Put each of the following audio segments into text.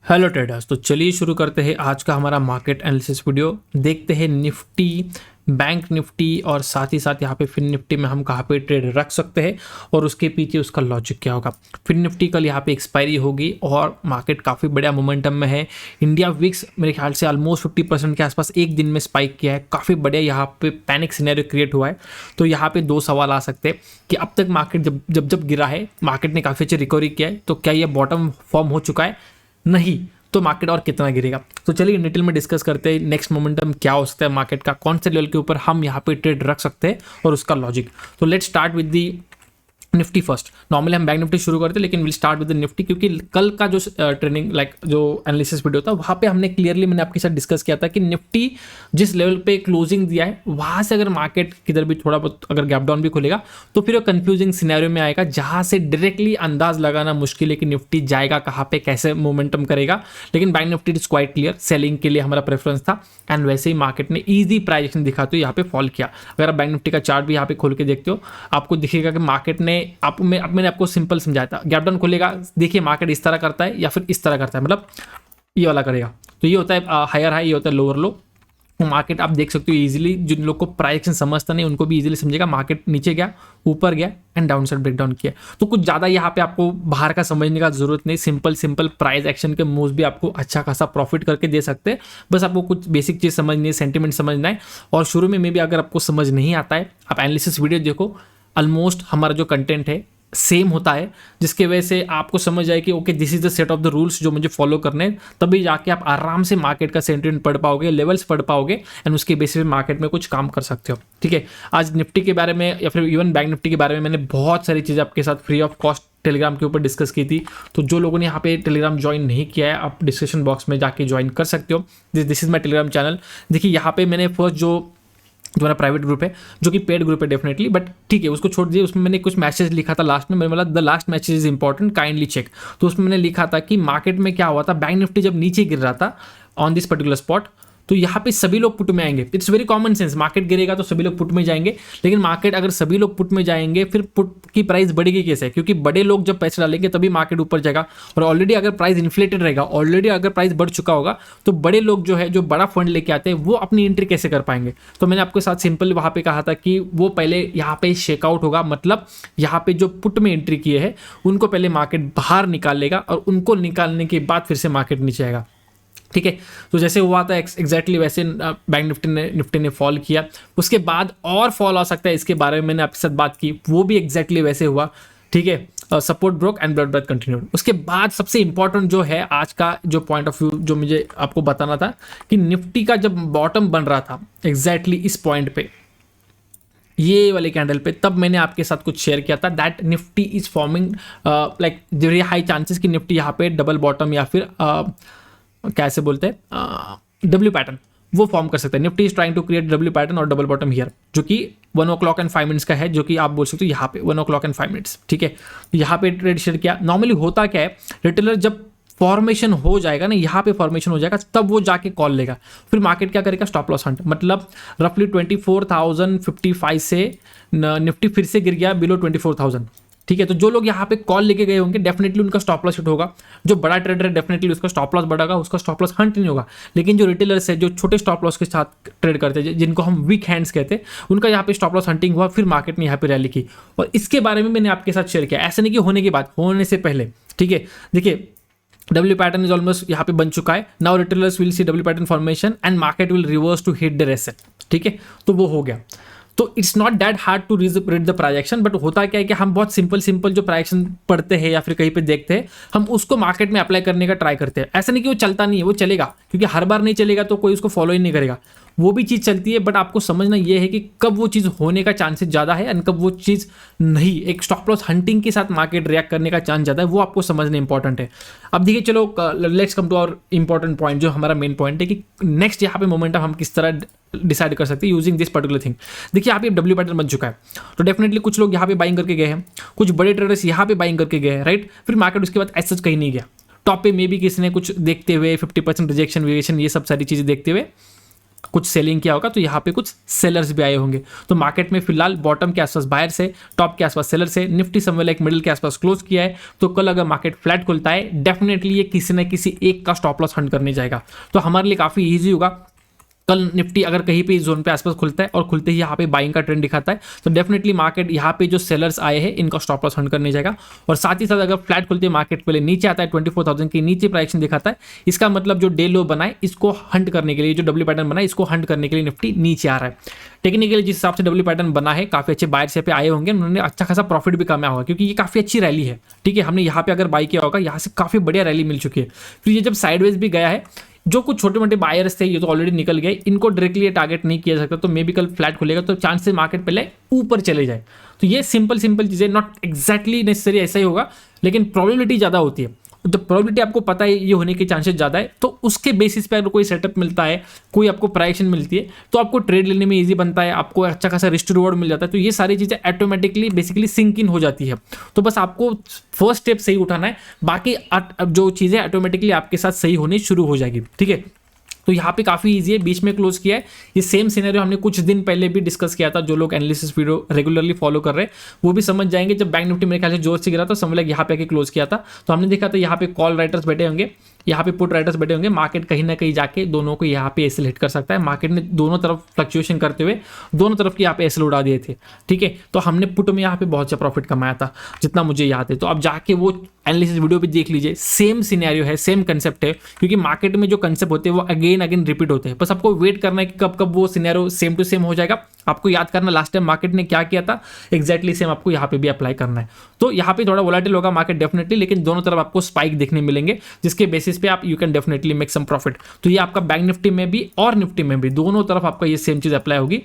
Hello traders. तो चलिए शुरू करते हैं आज का हमारा मार्केट एनालिसिस वीडियो। देखते हैं निफ्टी, बैंक निफ्टी और साथ ही साथ यहाँ पे फिन निफ्टी में हम कहाँ पे ट्रेड रख सकते हैं और उसके पीछे उसका लॉजिक क्या होगा। फिन निफ्टी कल यहाँ पे एक्सपायरी होगी और मार्केट काफ़ी बढ़िया मोमेंटम में है। इंडिया विक्स मेरे ख्याल से ऑलमोस्ट 50% के आसपास एक दिन में स्पाइक किया है, काफ़ी बढ़िया यहाँ पे पैनिक सिनेरियो क्रिएट हुआ है। तो यहाँ पे दो सवाल आ सकते हैं कि अब तक मार्केट जब गिरा है, मार्केट ने काफ़ी अच्छी रिकवरी किया है, तो क्या ये बॉटम फॉर्म हो चुका है? नहीं तो मार्केट और कितना गिरेगा। तो चलिए डिटेल में डिस्कस करते हैं नेक्स्ट मोमेंटम क्या हो सकता है मार्केट का, कौन से लेवल के ऊपर हम यहाँ पे ट्रेड रख सकते हैं और उसका लॉजिक। तो let's start with the Nifty first. Normally हम बैंक निफ्टी शुरू करते हैं लेकिन will start with the Nifty, क्योंकि कल का जो ट्रेनिंग जो एनालिसिस वीडियो था वहाँ पे हमने क्लियरली मैंने आपके साथ डिस्कस किया था कि निफ्टी जिस लेवल पे क्लोजिंग दिया है वहाँ से अगर मार्केट किधर भी थोड़ा बहुत अगर गैप डाउन भी खुलेगा तो फिर वो कंफ्यूजिंग सिनेरियो में आएगा, जहाँ से डायरेक्टली अंदाज लगाना मुश्किल है कि निफ्टी जाएगा कहाँ पे, कैसे मोमेंटम करेगा। लेकिन bank Nifty is quite clear, selling के लिए हमारा प्रेफरेंस था एंड वैसे ही मार्केट ने ईजी प्राइस एक्शन दिखा तो यहाँ पे फॉल किया। अगर आप बैंक निफ्टी का चार्ट भी यहाँ पे खोल के देखते हो आपको दिखेगा कि मार्केट ने मैंने आपको सिंपल समझाया था, गैप डाउन खुलेगा, देखिए मार्केट इस तरह करता है या फिर इस तरह करता है, मतलब ये वाला करेगा। तो ये होता है हायर हाई, ये होता है लोअर लो। मार्केट आप देख सकते हो इजीली, जिन लोग को प्राइस एक्शन समझता नहीं उनको भी इजीली समझेगा। मार्केट नीचे गया, ऊपर गया एंड डाउन साइड ब्रेकडाउन किया। तो कुछ ज़्यादा यहाँ पे आपको बाहर का समझने का जरूरत नहीं, सिंपल प्राइस एक्शन के मूव्स भी आपको अच्छा खासा प्रॉफिट करके दे सकते हैं। बस आपको कुछ बेसिक चीज़ समझनी है, सेंटिमेंट समझना है। और शुरू में भी अगर आपको समझ नहीं आता है, आप एनालिसिस वीडियो देखो, ऑलमोस्ट हमारा जो कंटेंट है सेम होता है, जिसके वजह से आपको समझ आए कि okay this is the set of the rules जो मुझे फॉलो करने हैं। तभी जाके आप आराम से मार्केट का सेंटिमेंट पढ़ पाओगे, लेवल्स पढ़ पाओगे एंड उसके बेसिस पे मार्केट में कुछ काम कर सकते हो। ठीक है, आज निफ्टी के बारे में या फिर इवन बैंक निफ्टी के बारे में मैंने बहुत सारी चीज़ें आपके साथ फ्री ऑफ कॉस्ट टेलीग्राम के ऊपर डिस्कस की थी। तो जो लोगों ने यहाँ पे टेलीग्राम ज्वाइन नहीं किया है आप डिस्क्रिप्शन बॉक्स में जाके ज्वाइन कर सकते हो। This is my Telegram channel. देखिए यहाँ पे मैंने फर्स्ट जो हमारा प्राइवेट ग्रुप है जो कि पेड ग्रुप है डेफिनेटली, बट ठीक है उसको छोड़ दिए। उसमें मैंने कुछ मैसेज लिखा था लास्ट में, मैंने बोला the last message is important, kindly check. तो उसमें मैंने लिखा था कि मार्केट में क्या हुआ था, बैंक निफ्टी जब नीचे गिर रहा था ऑन दिस पर्टिकुलर स्पॉट, तो यहाँ पे सभी लोग पुट में आएंगे। It's very common sense, market गिरेगा तो सभी लोग पुट में जाएंगे। लेकिन मार्केट अगर सभी लोग पुट में जाएंगे फिर पुट की प्राइस बढ़ेगी कैसे? क्योंकि बड़े लोग जब पैसे डालेंगे तभी मार्केट ऊपर जाएगा। और ऑलरेडी अगर प्राइस इन्फ्लेटेड रहेगा, ऑलरेडी अगर प्राइस बढ़ चुका होगा, तो बड़े लोग जो है जो बड़ा फंड लेके आते हैं वो अपनी एंट्री कैसे कर पाएंगे? तो मैंने आपके साथ सिंपल वहाँ पे कहा था कि वो पहले यहाँ पे शेकआउट होगा, मतलब यहाँ पे जो पुट में एंट्री किए हैं उनको पहले मार्केट बाहर निकाल लेगा और उनको निकालने के बाद फिर से मार्केट नीचे आएगा। ठीक है, तो जैसे हुआ था एग्जैक्टली वैसे बैंक निफ्टी ने फॉल किया। उसके बाद और फॉल आ सकता है, इसके बारे में मैंने आपके साथ बात की, वो भी एग्जैक्टली वैसे हुआ। ठीक है, support broke and blood continued. उसके बाद सबसे इंपॉर्टेंट जो है आज का जो पॉइंट ऑफ व्यू जो मुझे आपको बताना था कि निफ्टी का जब बॉटम बन रहा था एग्जैक्टली इस पॉइंट पे, ये वाले कैंडल पे, तब मैंने आपके साथ कुछ शेयर किया था that Nifty is forming like very high chances कि निफ्टी यहाँ पे डबल बॉटम या फिर कैसे बोलते हैं डब्ल्यू पैटर्न वो फॉर्म कर सकते हैं। Nifty is trying to create W pattern और डबल बॉटम हियर, जो कि 1 o'clock and 5 minutes का है, जो कि आप बोल सकते हो यहाँ पे 1 o'clock and 5 minutes। ठीक है, यहाँ पे ट्रेड शेयर किया। नॉर्मली होता क्या है, रिटेलर जब फॉर्मेशन हो जाएगा ना, यहाँ पे फॉर्मेशन हो जाएगा तब वो जाके कॉल लेगा। फिर मार्केट क्या करेगा, स्टॉप लॉस हंट, मतलब रफली 24,055 से निफ्टी फिर से गिर गया बिलो 24,000। ठीक है, तो जो लोग यहाँ पे कॉल लेके गए होंगे डेफिनेटली उनका स्टॉप लॉस हिट होगा। जो बड़ा ट्रेडर है डेफिनेटली उसका स्टॉप लॉस बढ़ेगा, उसका स्टॉप लॉस हंट नहीं होगा। लेकिन जो रिटेलर्स है जो छोटे स्टॉप लॉस के साथ ट्रेड करते हैं, जिनको हम वीक हैंड्स कहते हैं, उनका यहाँ पे स्टॉप लॉस हंटिंग हुआ, फिर मार्केट ने यहाँ पे रैली की। और इसके बारे में मैंने आपके साथ शेयर किया, ऐसा नहीं कि होने के बाद, होने से पहले। ठीक है, देखिए डब्ल्यू पैटर्न इज ऑलमोस्ट यहाँ पे बन चुका है। Now retailers will see W pattern formation and market will reverse to hit the reset. ठीक है, तो वो हो गया। तो it's not that hard to read the price action, but होता क्या है कि हम बहुत सिंपल जो प्राइजेक्शन पढ़ते हैं या फिर कहीं पे देखते हैं, हम उसको मार्केट में अप्लाई करने का ट्राई करते हैं। ऐसा नहीं कि वो चलता नहीं है, वो चलेगा, क्योंकि हर बार नहीं चलेगा तो कोई उसको फॉलो ही नहीं करेगा। वो भी चीज़ चलती है, बट आपको समझना ये है कि कब वो चीज़ होने का चांसेस ज़्यादा है और कब वो चीज़ नहीं। एक स्टॉप लॉस हंटिंग के साथ मार्केट रिएक्ट करने का चांस ज़्यादा है, वो आपको समझना इंपॉर्टेंट है। अब देखिए, चलो let's come to our important point, जो हमारा मेन पॉइंट है कि नेक्स्ट यहाँ पे मोमेंटम हम किस तरह डिसाइड कर सकते हैं यूजिंग दिस पर्टिकुलर थिंग। देखिए यहाँ पे डब्ल्यू पैटर्न बन चुका है, तो डेफिनेटली कुछ लोग यहाँ पे बाइंग करके गए हैं, कुछ बड़े ट्रेडर्स यहाँ पे बाइंग करके गए हैं, राइट। फिर मार्केट उसके बाद ऐसा कहीं नहीं गया। टॉप पे मे भी किसी ने कुछ देखते हुए 50% रिजेक्शन वेरिएशन ये सब सारी चीज़ें देखते हुए कुछ सेलिंग किया होगा, तो यहाँ पे कुछ सेलर्स भी आए होंगे। तो मार्केट में फिलहाल बॉटम के आसपास बायर से, टॉप के आसपास सेलर से, निफ्टी समवेयर लाइक मिडिल के आसपास क्लोज किया है। तो कल अगर मार्केट फ्लैट खुलता है, डेफिनेटली ये किसी न किसी एक का स्टॉप लॉस हंट करने जाएगा। तो हमारे लिए काफी ईजी होगा। कल निफ्टी अगर कहीं पे इस जोन पे आसपास खुलता है और खुलते ही यहाँ पे बाइंग का ट्रेंड दिखाता है, तो डेफिनेटली मार्केट यहाँ पे जो सेलर्स आए हैं इनका स्टॉप लॉस हंट करने जाएगा। और साथ ही साथ अगर फ्लैट खुलते मार्केट पहले नीचे आता है, 24,000 के नीचे प्राइसिंग दिखाता है, इसका मतलब जो डे लो बनाए इसको हंट करने के लिए, जो डब्ल्यू पैटर्न बना है इसको हंट करने के लिए निफ्टी नीचे आ रहा है। टेक्निकली जिस हिसाब से डब्ल्यू पैटर्न बना है, काफी अच्छे बायर्स यहाँ पे आए होंगे, उन्होंने अच्छा खासा प्रॉफिट भी कमाया होगा, क्योंकि ये काफी अच्छी रैली है। ठीक है, हमने यहाँ पे अगर बाई किया होगा, यहाँ से काफी बढ़िया रैली मिल चुकी है। फिर ये जब साइडवेज भी गया है, जो कुछ छोटे मोटे बायर्स थे ये तो ऑलरेडी निकल गए, इनको डायरेक्टली टारगेट नहीं किया सकता। तो मे बी कल फ्लैट खुलेगा तो चांस से मार्केट पहले ऊपर चले जाए। तो ये सिंपल चीजें, नॉट एग्जैक्टली नेसेसरी ऐसा ही होगा, लेकिन प्रोबेबिलिटी ज्यादा होती है। तो प्रोबेबिलिटी आपको पता है ये होने के चांसेस ज़्यादा है, तो उसके बेसिस पे अगर कोई सेटअप मिलता है, कोई आपको प्राइसिंग मिलती है, तो आपको ट्रेड लेने में इजी बनता है, आपको अच्छा खासा रिस्क रिवॉर्ड मिल जाता है। तो ये सारी चीज़ें ऑटोमेटिकली बेसिकली सिंक इन हो जाती है। तो बस आपको फर्स्ट स्टेप सही उठाना है, बाकी जो चीज़ें ऑटोमेटिकली आपके साथ सही होनी शुरू हो जाएगी। ठीक है, तो यहाँ पे काफी इजी है, बीच में क्लोज किया है। ये सेम सिनेरियो हमने कुछ दिन पहले भी डिस्कस किया था। जो लोग एनालिसिस वीडियो रेगुलरली फॉलो कर रहे हैं वो भी समझ जाएंगे। जब बैंक निफ्टी मेरे ख्याल से जोर से गिरा था, समझ लग यहाँ पे आके क्लोज किया था, तो हमने देखा था यहाँ पे कॉल राइटर्स बैठे होंगे, यहाँ पे पुट राइटर्स बैठे होंगे। मार्केट कहीं ना कहीं जाके दोनों को यहाँ पे एसएल हिट कर सकता है। मार्केट ने दोनों तरफ फ्लक्चुएशन करते हुए दोनों तरफ की यहाँ पे एसएल उड़ा दिए थे। ठीक है, तो हमने पुट में यहाँ पे बहुत अच्छा प्रॉफिट कमाया था, जितना मुझे याद है। तो अब जाके वो एनालिसिस वीडियो भी देख लीजिए, सेम सिनेरियो है, सेम कंसेप्ट है, क्योंकि मार्केट में जो कंसेप्ट होते हैं वो अगेन रिपीट होते हैं। बस आपको वेट करना है कि कब कब वो सिनेरियो सेम टू सेम हो जाएगा। आपको याद करना लास्ट टाइम मार्केट ने क्या किया था, एग्जैक्टली सेम आपको यहाँ पे भी अप्लाई करना है। तो यहाँ पे थोड़ा वोलेटिल होगा मार्केट डेफिनेटली, लेकिन दोनों तरफ आपको स्पाइक देखने मिलेंगे, जिसके बेसिस पे आप you can definitely make some profit. तो ये आपका बैंक निफ्टी में भी और निफ्टी में भी दोनों तरफ आपका ये सेम चीज अप्लाई होगी।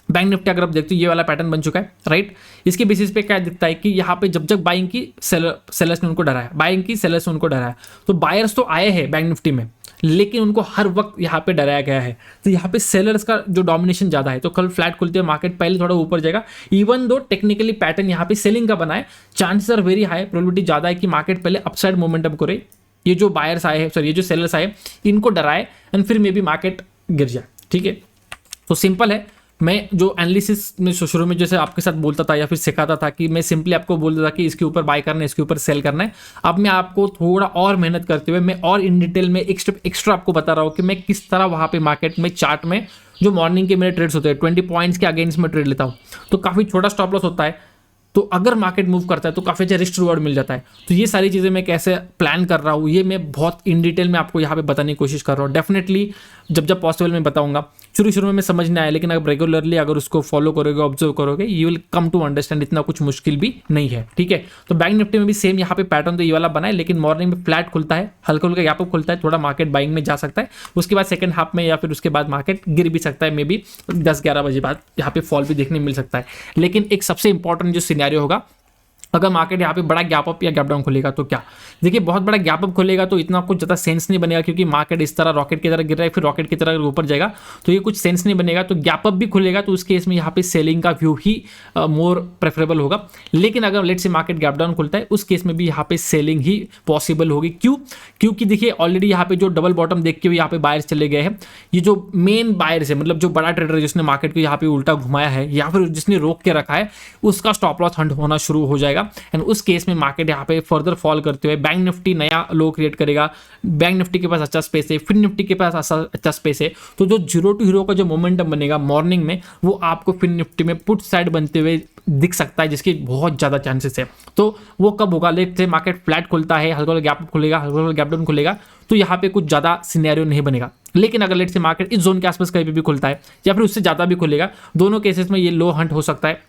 बैंक निफ्टी अगर आप देखते हो ये वाला पैटर्न बन चुका है, राइट। इसके बेसिस पे क्या दिखता है कि यहाँ पे जब जब बाइंग की सेलर्स ने उनको डराया, बाइंग की सेलर्स ने उनको डराया, तो बायर्स तो आए हैं बैंक निफ्टी में, लेकिन उनको हर वक्त यहाँ पे डराया गया है। तो यहाँ पे सेलर्स का जो डोमिनेशन ज्यादा है। तो कल फ्लैट खुलते हैं मार्केट पहले थोड़ा ऊपर जाएगा, इवन दो टेक्निकली पैटर्न यहाँ पे सेलिंग का बना है, chances are very high, probability ज्यादा है कि मार्केट पहले अपसाइड मोमेंटम करे। ये जो बायर्स आए हैं, सॉरी ये जो सेलर्स आए, इनको डराए एंड फिर मे बी मार्केट गिर जाए। ठीक है, तो सिंपल है। मैं जो एनालिसिस में शुरू में जैसे आपके साथ बोलता था या फिर सिखाता था कि मैं सिंपली आपको बोलता था कि इसके ऊपर बाय करना है, इसके ऊपर सेल करना है। अब मैं आपको थोड़ा और मेहनत करते हुए मैं और इन डिटेल में एक स्टेप एक्स्ट्रा आपको बता रहा हूँ कि मैं किस तरह वहाँ पे मार्केट में चार्ट में जो मॉर्निंग के मेरे ट्रेड्स होते हैं 20 पॉइंट्स के अगेंस्ट में ट्रेड लेता हूँ, तो काफ़ी छोटा स्टॉप लॉस होता है। तो अगर मार्केट मूव करता है तो काफ़ी अच्छा रिस्क रिवॉर्ड मिल जाता है। तो ये सारी चीज़ें मैं कैसे प्लान कर रहा हूँ, ये मैं बहुत इन डिटेल में आपको यहाँ पे बताने की कोशिश कर रहा हूँ। डेफिनेटली जब जब पॉसिबल मैं बताऊंगा। शुरू में समझ नहीं आया, लेकिन अगर रेगुलरली अगर उसको फॉलो करोगे, ऑब्जर्व करोगे, you will come to understand. इतना कुछ मुश्किल भी नहीं है। ठीक है, तो बैंक निफ्टी में भी सेम यहाँ पे पैटर्न तो ये वाला बना है, लेकिन मॉर्निंग में फ्लैट खुलता है, हल्का हल्का गैप अप खुलता है, थोड़ा मार्केट बाइंग में जा सकता है, उसके बाद सेकंड हाफ में या फिर उसके बाद मार्केट गिर भी सकता है। मे बी 10-11 बजे बाद यहाँ पे फॉल भी देखने मिल सकता है। लेकिन एक सबसे इंपॉर्टेंट जो सिनेरियो होगा, अगर मार्केट यहाँ पे बड़ा गैप अप या गैप डाउन खुलेगा तो क्या, देखिए बहुत बड़ा गैप अप खुलेगा तो इतना कुछ ज़्यादा सेंस नहीं बनेगा, क्योंकि मार्केट इस तरह रॉकेट की तरह गिर रहा है, फिर रॉकेट की तरह ऊपर जाएगा, तो ये कुछ सेंस नहीं बनेगा। तो गैप अप भी खुलेगा तो उस केस में यहाँ पे सेलिंग का व्यू ही मोर प्रेफरेबल होगा। लेकिन अगर लेट से मार्केट गैप डाउन खुलता है, उस केस में भी यहाँ पे सेलिंग ही पॉसिबल होगी। क्यों? क्योंकि देखिए ऑलरेडी यहाँ पे जो डबल बॉटम देख के भी यहाँ पे बायर्स चले गए हैं। ये जो मेन बायर्स है, मतलब जो बड़ा ट्रेडर जिसने मार्केट को यहाँ पे उल्टा घुमाया है या फिर जिसने रोक के रखा है, उसका स्टॉप लॉस हंट होना शुरू हो जाएगा। एंड उस केस में मार्केट यहाँ पे फर्दर फॉल करते हुए बैंक निफ्टी नया लो क्रिएट करेगा। बैंक निफ्टी के पास अच्छा स्पेस है, फिर निफ्टी के पास अच्छा स्पेस है, तो जो जीरो टू हीरो का जो मोमेंटम बनेगा मॉर्निंग में, वो आपको फिर निफ्टी में पुट साइड बनते हुए दिख सकता है, जिसकी बहुत ज्यादा चांसेस है। तो वो कब होगा? लेट से मार्केट फ्लैट खुलता है, हल्का गैप अप खुलेगा, हल्का गैप डाउन खुलेगा, तो यहाँ पे कुछ ज्यादा सिनेरियो नहीं बनेगा। लेकिन अगर लेट से मार्केट इस जोन के आसपास कहीं भी खुलता है या फिर उससे ज्यादा भी खुलेगा, दोनों केसेस में ये लो हंट हो सकता है।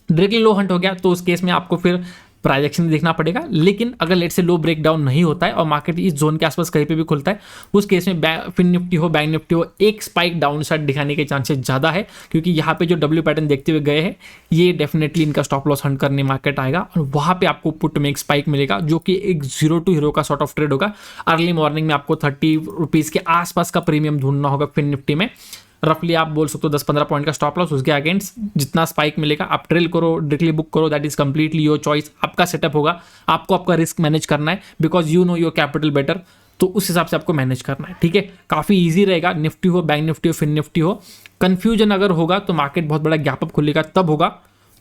डायरेक्टली लो हंट हो गया तो उस केस में आपको फिर प्राइजेक्शन देखना पड़ेगा। लेकिन अगर लेट से लो ब्रेक डाउन नहीं होता है और मार्केट इस जोन के आसपास कहीं पे भी खुलता है, उस केस में फिर निफ्टी हो, बैंक निफ्टी हो, एक स्पाइक डाउन साइड दिखाने के चांसेस ज़्यादा है, क्योंकि यहाँ पे जो डब्ल्यू पैटर्न देखते हुए गए हैं, ये डेफिनेटली इनका स्टॉप लॉस हंट करने मार्केट आएगा और वहाँ पे आपको पुट में एक स्पाइक मिलेगा, जो कि एक जीरो टू हीरो का सॉर्ट ऑफ ट्रेड होगा। अर्ली मॉर्निंग में आपको 30 रुपीज़ के आसपास का प्रीमियम ढूंढना होगा फिर निफ्टी में। रफली आप बोल सकते हो 10-15 पॉइंट का स्टॉप लॉस, उसके अगेंस्ट जितना स्पाइक मिलेगा आप ट्रेल करो, डायरेक्टली बुक करो, that is completely your choice. आपका सेटअप होगा, आपको आपका रिस्क मैनेज करना है, because you know your capital better. तो उस हिसाब से आपको मैनेज करना है, ठीक है। काफ़ी ईजी रहेगा, निफ्टी हो, बैंक निफ्टी हो, फिन निफ्टी हो। कन्फ्यूजन अगर होगा तो मार्केट बहुत बड़ा गैप अप खुलेगा तब होगा,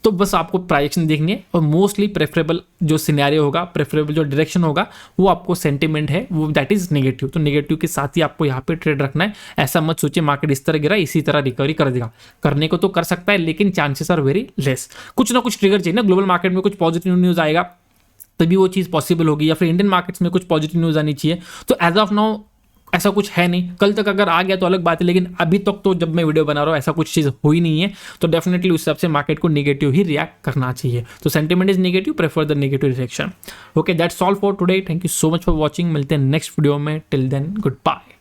तो बस आपको प्राइजेक्शन देखनी है। और मोस्टली प्रेफरेबल जो सिनेरियो होगा, प्रेफरेबल जो डायरेक्शन होगा, वो आपको सेंटिमेंट है वो दैट इज नेगेटिव, तो नेगेटिव के साथ ही आपको यहाँ पे ट्रेड रखना है। ऐसा मत सोचिए मार्केट इस तरह गिरा इसी तरह रिकवरी कर देगा, करने को तो कर सकता है लेकिन चांसेस आर वेरी लेस। कुछ ना कुछ ट्रिगर चाहिए ना, ग्लोबल मार्केट में कुछ पॉजिटिव न्यूज़ आएगा तभी वो चीज़ पॉसिबल होगी, या फिर इंडियन मार्केट्स में कुछ पॉजिटिव न्यूज़ आनी चाहिए। तो एज ऑफ नाउ ऐसा कुछ है नहीं, कल तक अगर आ गया तो अलग बात है, लेकिन अभी तक तो जब मैं वीडियो बना रहा हूँ ऐसा कुछ चीज़ हुई नहीं है, तो डेफिनेटली उस हिसाब से मार्केट को नेगेटिव ही रिएक्ट करना चाहिए। तो sentiment is negative, prefer the negative direction. Okay, that's all for today, thank you so much for watching, मिलते हैं नेक्स्ट वीडियो में, टिल देन गुड बाय।